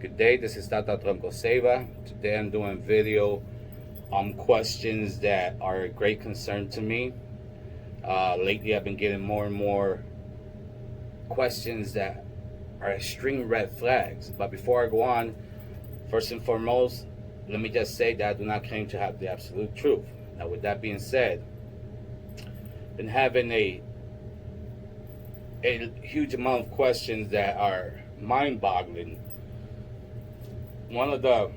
Good day, this is TATA TRONCO CEIBA. Today I'm doing a video on questions that are a great concern to me. Lately I've been getting more and more questions that are extreme red flags. But before I go on, first and foremost, let me just say that I do not claim to have the absolute truth. Now with that being said, I've been having a huge amount of questions that are mind-boggling. One of the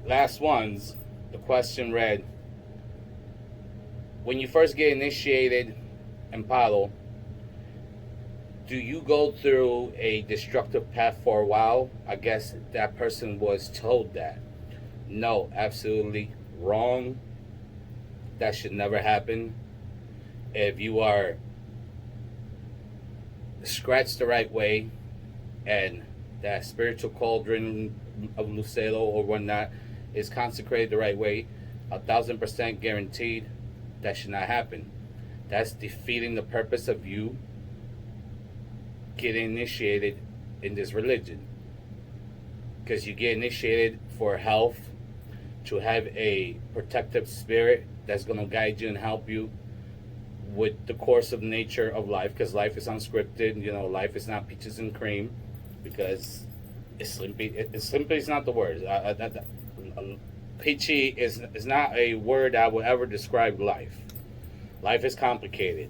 last ones, the question read, when you first get initiated in Palo, do you go through a destructive path for a while? I guess that person was told that. No, absolutely wrong. That should never happen. If you are scratched the right way and that spiritual cauldron of Lucero or whatnot is consecrated the right way, 1,000% guaranteed that should not happen. That's defeating the purpose of you getting initiated in this religion. Because you get initiated for health, to have a protective spirit that's going to guide you and help you with the course of nature of life, because life is unscripted. You know, life is not peaches and cream, because it's simply is not the word. Peachy is not a word that would ever describe life. Life is complicated,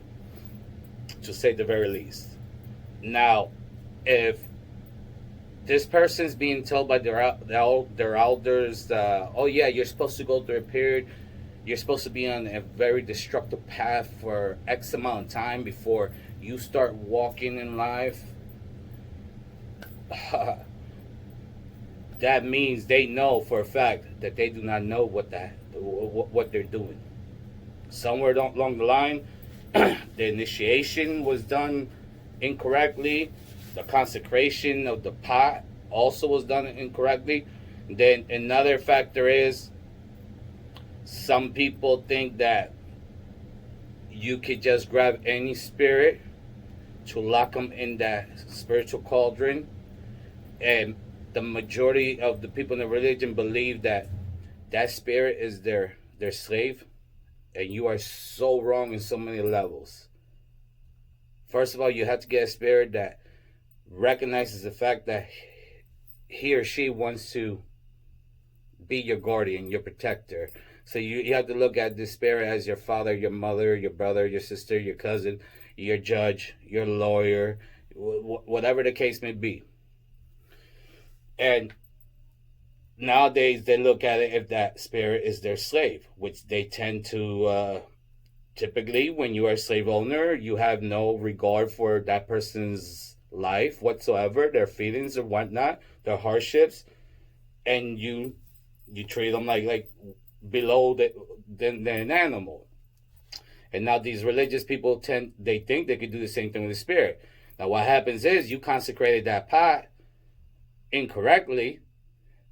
to say the very least. Now, if this person's being told by their elders, oh yeah, you're supposed to go through a period, you're supposed to be on a very destructive path for X amount of time before you start walking in life, that means they know for a fact that they do not know what they're doing. Somewhere along the line, the initiation was done incorrectly. The consecration of the pot also was done incorrectly. Then another factor is, some people think that you could just grab any spirit to lock them in that spiritual cauldron, and the majority of the people in the religion believe that that spirit is their slave, and you are so wrong in so many levels. First of all, you have to get a spirit that recognizes the fact that he or she wants to be your guardian, your protector. So you have to look at this spirit as your father, your mother, your brother, your sister, your cousin, your judge, your lawyer, whatever the case may be. And nowadays they look at it if that spirit is their slave, which they tend to, typically when you are a slave owner, you have no regard for that person's life whatsoever, their feelings or whatnot, their hardships, and you treat them like below than an animal. And now these religious people think they could do the same thing with the spirit. Now what happens is, you consecrated that pot incorrectly,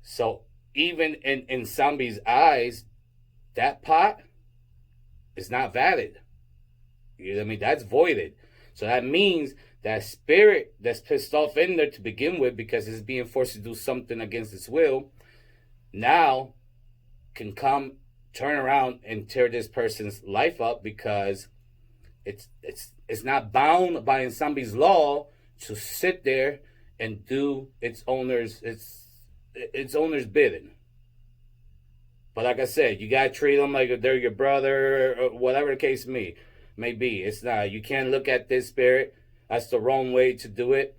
so even in NSAMBI's eyes, that pot is not valid. You know what I mean? That's voided. So that means that spirit that's pissed off in there to begin with, because it's being forced to do something against its will, now can come, turn around and tear this person's life up, because it's not bound by NSAMBI's law to sit there and do its owner's bidding. But like I said, you gotta treat them like they're your brother, or whatever the case may be. It's not. You can't look at this spirit. That's the wrong way to do it.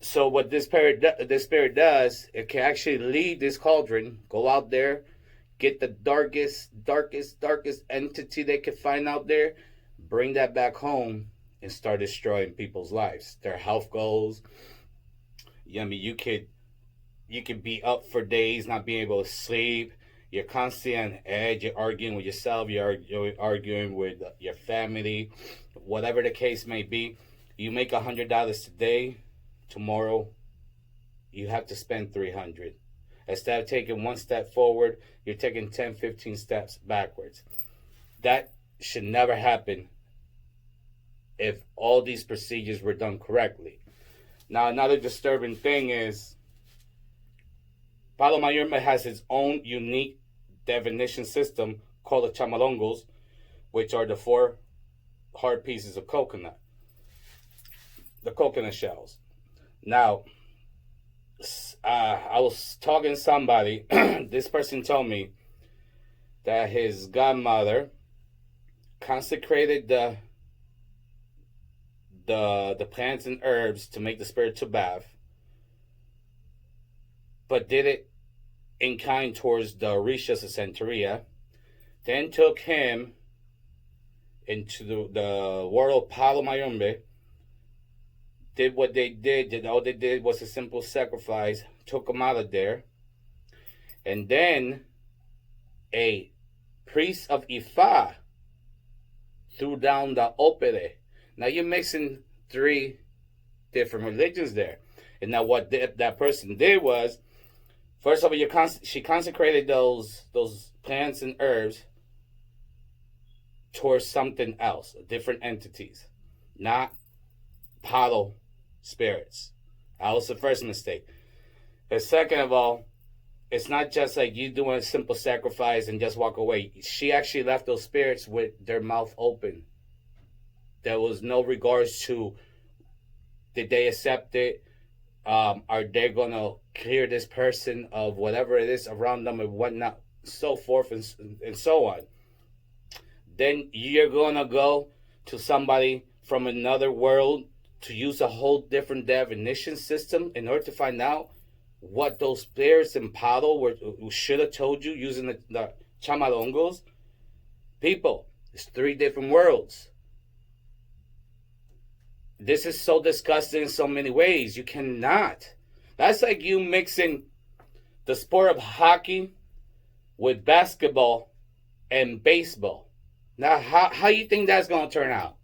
So what this spirit does, it can actually lead this cauldron, go out there, get the darkest entity they can find out there, bring that back home, and start destroying people's lives, their health goals. I mean, you could be up for days not being able to sleep. You're constantly on edge. You're arguing with yourself. You're arguing with your family. Whatever the case may be, you make $100 today. Tomorrow, you have to spend $300. Instead of taking one step forward, you're taking 10, 15 steps backwards. That should never happen if all these procedures were done correctly. Now, another disturbing thing is, Palo Mayombe has its own unique divination system called the CHAMALONGOs, which are the 4 hard pieces of coconut, the coconut shells. Now, I was talking to somebody. This person told me that his godmother consecrated the plants and herbs to make the spiritual bath, but did it in kind towards the Orishas of Santeria, then took him into the world of Palo Mayombe, did what they did, all they did was a simple sacrifice, took him out of there, and then a priest of Ifa threw down the opere. Now you're mixing 3 different religions there. And now what that person did was, first of all, she consecrated those plants and herbs towards something else, different entities, not Palo spirits. That was the first mistake. And second of all, it's not just like you doing a simple sacrifice and just walk away. She actually left those spirits with their mouth open. There was no regards to, did they accept it? Are they going to clear this person of whatever it is around them and whatnot, so forth and so on. Then you're going to go to somebody from another world to use a whole different divination system in order to find out what those spirits in Palo should have told you using the chamalongos. People, it's 3 different worlds. This is so disgusting in so many ways. You cannot. That's like you mixing the sport of hockey with basketball and baseball. Now, how you think that's going to turn out?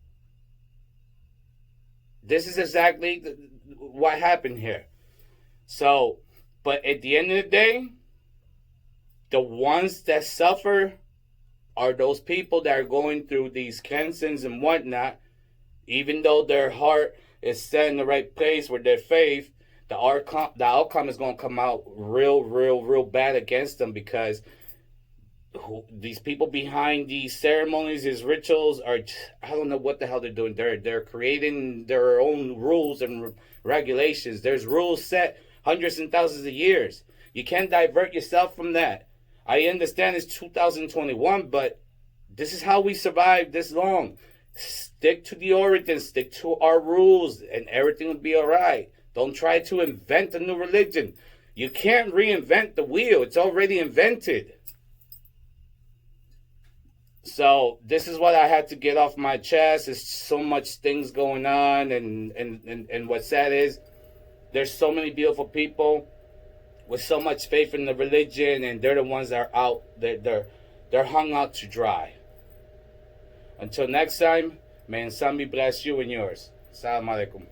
This is exactly what happened here. So, but at the end of the day, the ones that suffer are those people that are going through these cleansings and whatnot. Even though their heart is set in the right place with their faith, the outcome is going to come out real bad against them, because these people behind these ceremonies, these rituals, are, I don't know what the hell they're doing. They're creating their own rules and regulations. There's rules set hundreds and thousands of years. You can't divert yourself from that. I understand it's 2021, but this is how we survived this long. Stick to the origin, stick to our rules, and everything will be all right. Don't try to invent a new religion. You can't reinvent the wheel. It's already invented. So this is what I had to get off my chest. There's so much things going on, and what's sad is there's so many beautiful people with so much faith in the religion, and they're the ones that are out. They're hung out to dry. Until next time, may NSAMBI bless you and yours. Assalamu alaikum.